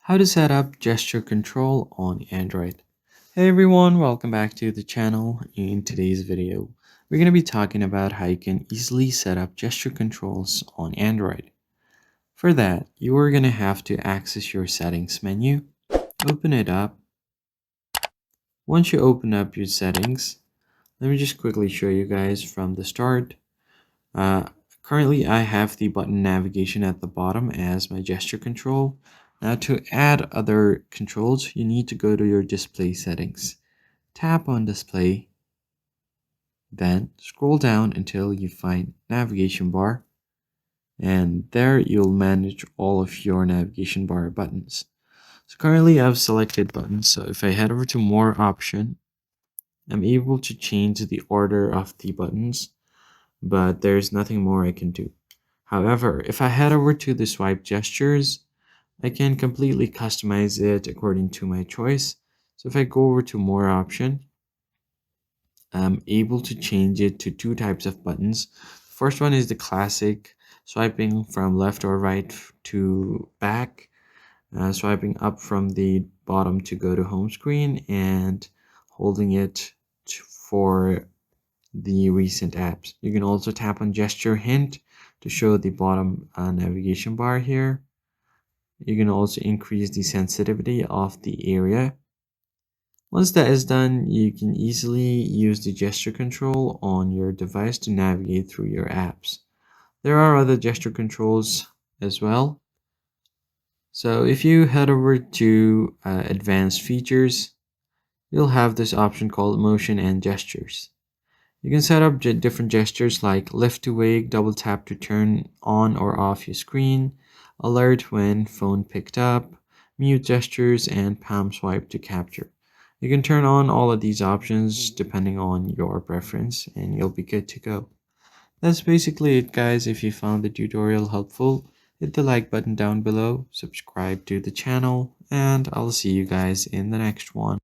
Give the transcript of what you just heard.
How to set up gesture control on Android. Hey everyone, welcome back to the channel. In today's video, we're going to be talking about how you can easily set up gesture controls on Android. For that, you are going to have to access your settings menu, open it up. Once you open up your settings, let me just quickly show you guys from the start. Uh, Currently, I have the button navigation at the bottom as my gesture control. Now to add other controls, you need to go to your display settings. Tap on display, then scroll down until you find navigation bar, and there you'll manage all of your navigation bar buttons. So currently I've selected buttons, so if I head over to more option, I'm able to change the order of the buttons, but there's nothing more I can do. However, if I head over to the swipe gestures, I can completely customize it according to my choice. So if I go over to more option, I'm able to change it to two types of buttons. First one is the classic swiping from left or right to back, swiping up from the bottom to go to home screen, and holding it for the recent apps. You can also tap on gesture hint to show the bottom navigation bar here. You can also increase the sensitivity of the area. Once that is done, you can easily use the gesture control on your device to navigate through your apps. There are other gesture controls as well. So if you head over to advanced features, you'll have this option called motion and gestures. You can set up different gestures like lift to wake, double tap to turn on or off your screen, alert when phone picked up, mute gestures, and palm swipe to capture. You can turn on all of these options depending on your preference and you'll be good to go. That's basically it, guys. If you found the tutorial helpful, hit the like button down below, subscribe to the channel, and I'll see you guys in the next one.